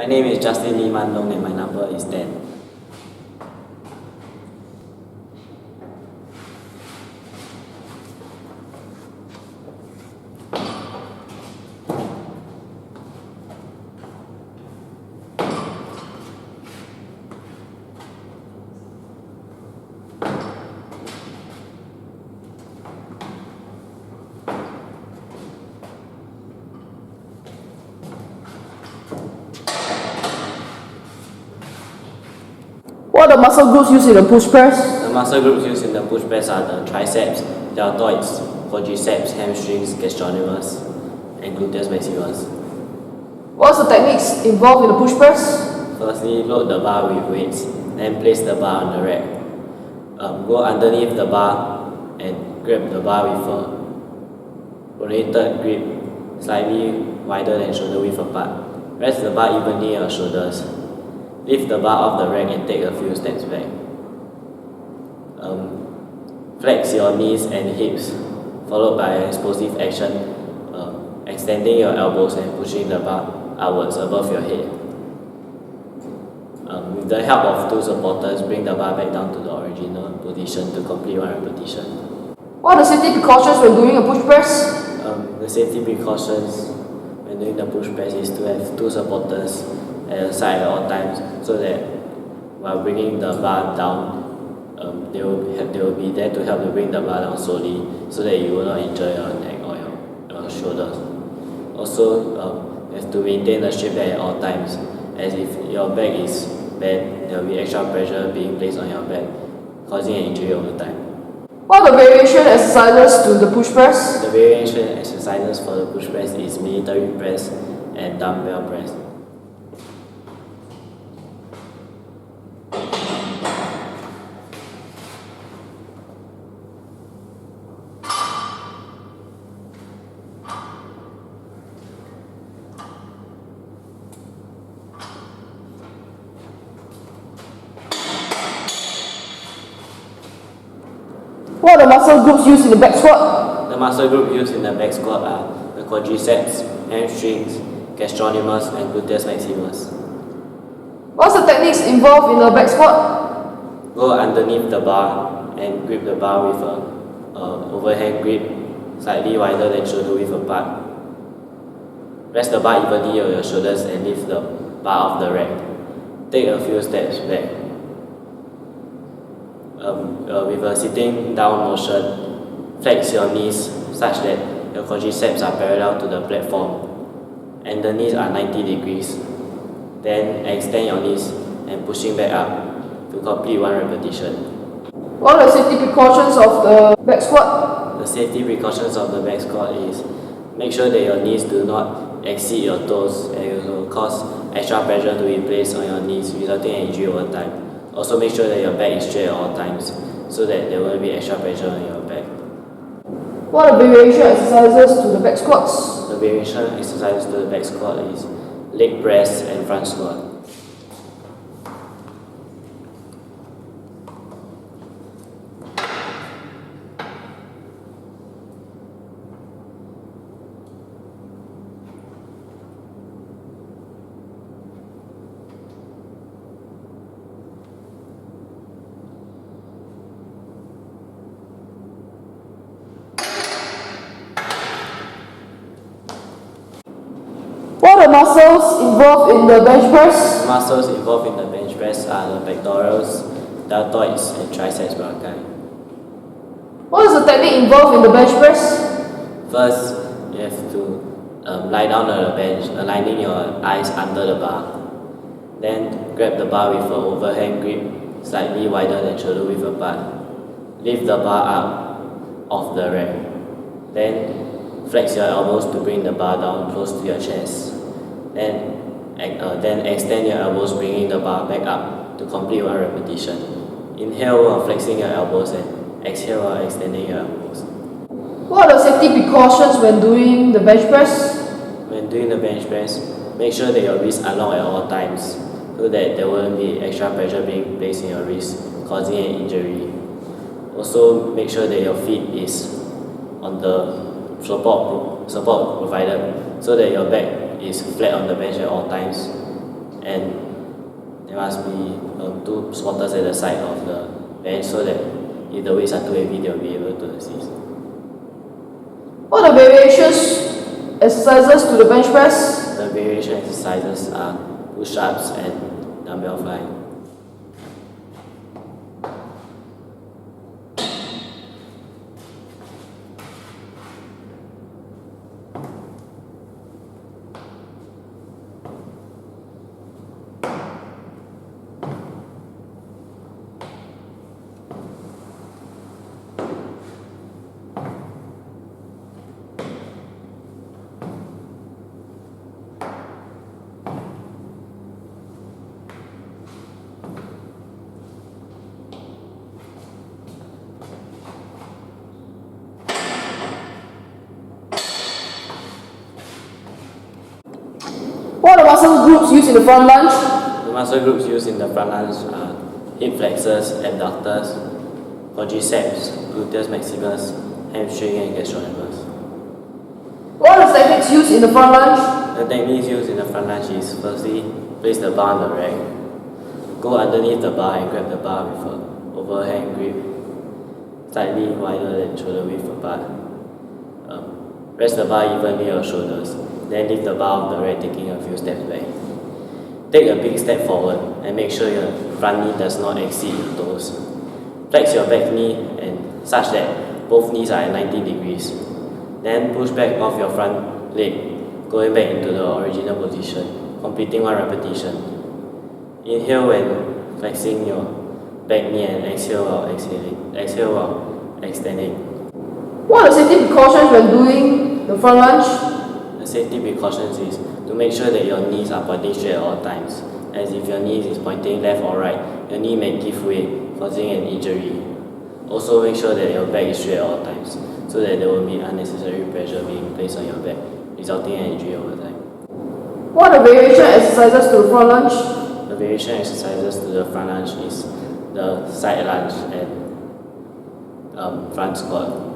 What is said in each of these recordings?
My name is Justin Lee Loong and my number is 10. What are the muscle groups used in the push press? The muscle groups used in the push press are the triceps, deltoids, quadriceps, hamstrings, gastrocnemius, and gluteus maximus. What's the techniques involved in the push press? Firstly, load the bar with weights, then place the bar on the rack. Go underneath the bar and grab the bar with a pronated grip, slightly wider than shoulder width apart. Rest the bar evenly on your shoulders. Lift the bar off the rack and take a few steps back. Flex your knees and hips, followed by an explosive action, extending your elbows and pushing the bar upwards above your head. With the help of two supporters, bring the bar back down to the original position to complete one repetition. What are the safety precautions when doing a push press? The safety precautions when doing the push press is to have two supporters at the side at all times, so that while bringing the bar down, they will be there to help you bring the bar down slowly, so that you will not injure your neck or your shoulders. Also, you have to maintain the straight back at all times, as if your back is bent, there will be extra pressure being placed on your back, causing an injury over time. What are the variation exercises to the push press? The variation exercises for the push press is military press and dumbbell press. What are the muscle groups used in the back squat? The muscle group used in the back squat are the quadriceps, hamstrings, gastrocnemius, and gluteus maximus. What's the techniques involved in the back squat? Go underneath the bar and grip the bar with a overhand grip, slightly wider than shoulder width apart. Rest the bar evenly on your shoulders and lift the bar off the rack. Take a few steps back. With a sitting down motion, flex your knees such that your quadriceps are parallel to the platform and the knees are 90 degrees. Then extend your knees and pushing back up to complete one repetition. What are the safety precautions of the back squat? The safety precautions of the back squat is make sure that your knees do not exceed your toes, and it will cause extra pressure to be placed on your knees, resulting in injury over time. Also make sure that your back is straight at all times, so that there won't be extra pressure on your back. What are variation exercises to the back squats? The variation exercises to the back squat is leg press and front squat. What are the muscles involved in the bench press? The muscles involved in the bench press are the pectorals, deltoids, and triceps brachii. What is the technique involved in the bench press? First, you have to lie down on the bench, aligning your eyes under the bar. Then grab the bar with an overhand grip, slightly wider than shoulder width apart. Lift the bar up off the rack. Then flex your elbows to bring the bar down close to your chest. Then extend your elbows, bringing the bar back up to complete one repetition. Inhale while flexing your elbows and exhale while extending your elbows. What are the safety precautions when doing the bench press? When doing the bench press, make sure that your wrists are long at all times, so that there won't be extra pressure being placed in your wrist, causing an injury. Also, make sure that your feet is on the support provided, so that your back is flat on the bench at all times. and there must be 2 spotters at the side of the bench so that if the weights are too heavy, they'll be able to assist. What are the variations exercises to the bench press? The variation exercises are push-ups and dumbbell flying. What are the muscle groups used in the front lunge? The muscle groups used in the front lunge are hip flexors, abductors, quadriceps, gluteus maximus, hamstring and gastrocnemius. What are the techniques used in the front lunge? The techniques used in the front lunge is firstly, place the bar on the rack, go underneath the bar and grab the bar with an overhand grip, slightly wider than shoulder width apart. Rest the bar evenly on your shoulders, then lift the bar off the rack, taking a few steps back. Take a big step forward and make sure your front knee does not exceed your toes. Flex your back knee and such that both knees are at 90 degrees. Then push back off your front leg, going back into the original position, completing 1 repetition. Inhale when flexing your back knee and exhale while exhaling. Exhale while extending. What are the safety precautions when doing the front lunge? The safety precautions is to make sure that your knees are pointing straight at all times, as if your knee is pointing left or right, your knee may give way, causing an injury. Also make sure that your back is straight at all times, so that there will be unnecessary pressure being placed on your back, resulting in injury over time. What are the variation exercises to the front lunge? The variation exercises to the front lunge is the side lunge and front squat.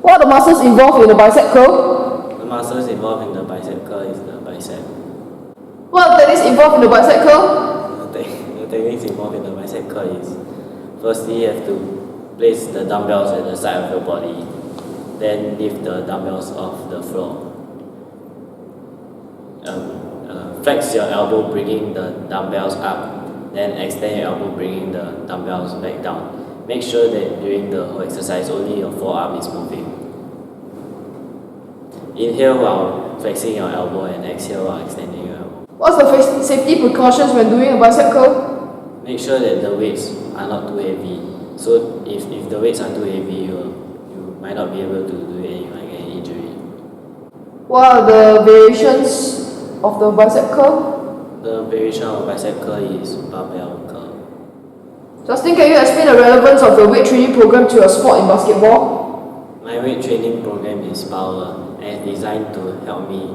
What are the muscles involved in the bicep curl? The muscles involved in the bicep curl is the bicep. What are the techniques involved in the bicep curl? The techniques involved in the bicep curl is firstly you have to place the dumbbells at the side of your body, then lift the dumbbells off the floor. Flex your elbow, bringing the dumbbells up, then extend your elbow, bringing the dumbbells back down. Make sure that during the whole exercise only your forearm is moving. Inhale while flexing your elbow and exhale while extending your elbow. What's the safety precautions when doing a bicep curl? Make sure that the weights are not too heavy. So if the weights are too heavy, you might not be able to do it and you might get an injury. What are the variations of the bicep curl? The variation of bicep curl is barbell curl. Justin, can you explain the relevance of the weight training program to your sport in basketball? My weight training program is power and designed to help me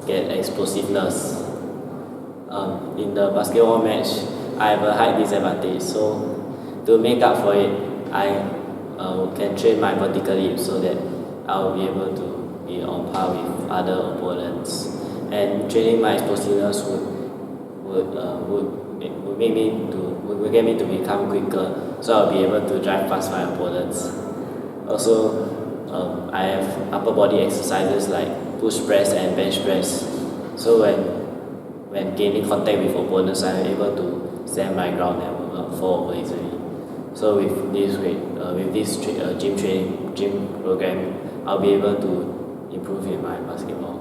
get explosiveness. In the basketball match, I have a height disadvantage, so to make up for it, I can train my vertical leap so that I'll be able to be on par with other opponents. And training my explosiveness would get me to become quicker, so I'll be able to drive past my opponents. Also, I have upper body exercises like push press and bench press. So when gaining contact with opponents, I'm able to stand my ground and will not fall over easily. So with this gym program, I'll be able to improve in my basketball.